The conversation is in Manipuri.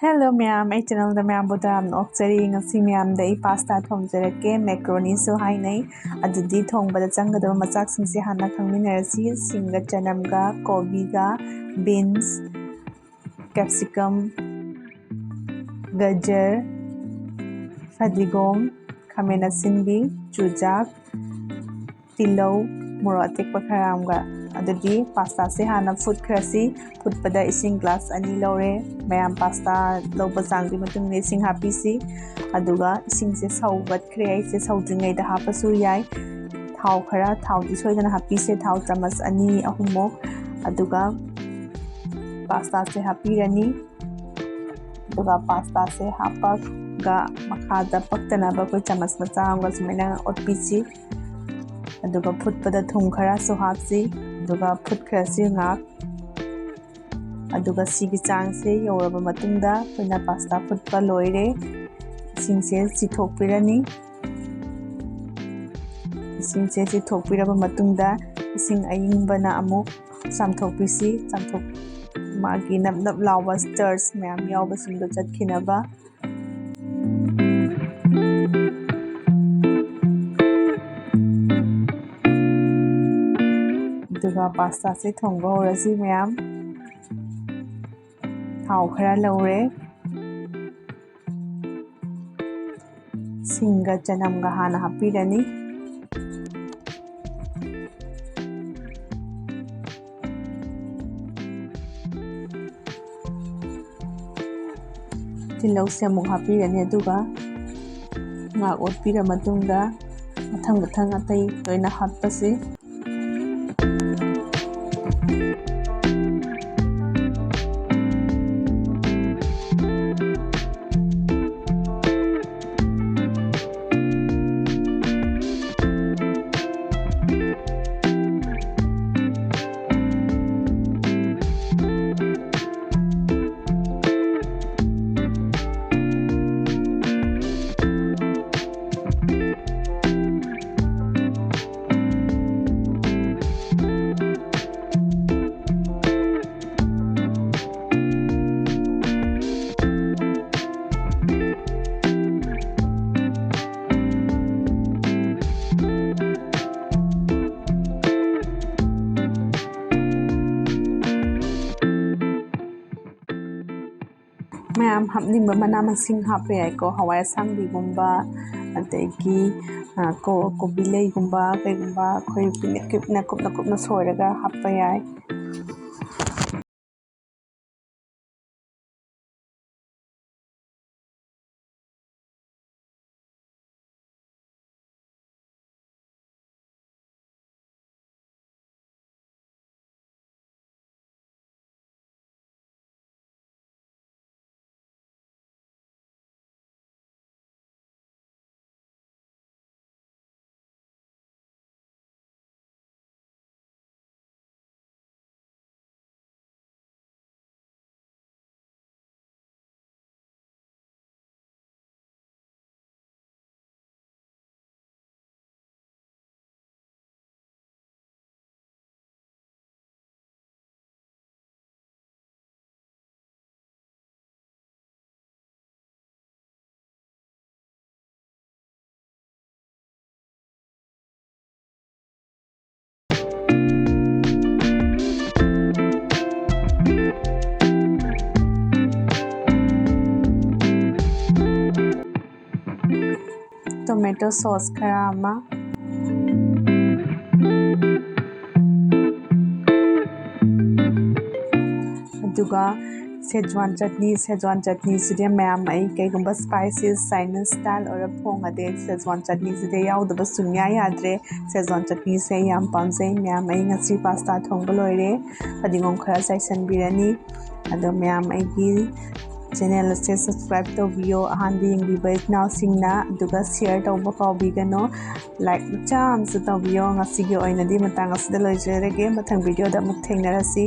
Hello ma'am, I channel the ma'am budam oxeri ngasi ma'am dai pasta thongjarake macaroni so hainai adudi thongbada changadaba machak singse hana khangminarasi singa chanamga kobiga beans capsicum gajar fadigom khamen asinbi chujak tilau morok atekpa kharamga adudi pasta se hana food khrasi food pada ising glass ani lore mayam pasta loba changdi matung ne ising hapisi aduga ising se saubat khre ai se saudringai da hapasu yai thau khara thau di soidana hapise thau chamas ani ahumok aduga pasta se hapirani aduga pasta se hapak ga makhada paktana ba koi chamas macha amga sumaina otpisi aduga phutpada thum khara so hapsi aduga phut khrasi ngak aduga sigi chang se yoraba matungda koina pasta phutpa loire singse chithokpirani singse chithokpiraba matungda sing ayingbana amuk samthokpisi samthok magi nap nap lawa stirs mayam yawba singdo chatkhinaba aduga pasta se thongba horasi mayam thau khara laure singa chanamga hana hapirani tilau se amuk hapirani aduga ngak otpira matungda mathang atai loina hapasi mayam hapningba mana masing hape ai ko hawai asangbi gumba adegi ko kobilei gumba kaigumba khoi kupna soiraga happa yai tomato sauce khara ama aduga Szechuan chutney sidi mayam ai kaigumba spices Chinese style or phongade Szechuan chutney sidi yaudaba sunya yadre Szechuan chutney se yam pamjai mayam ai ngasi pasta thongba loire adigom khara saisan birani ado mayam ai gi channel se subscribe to video ahan being bi now singna aduga share tawba kawbigano like cham su to video ngasi gi oina di matang asida loijerege mathang video da muk thengnarasi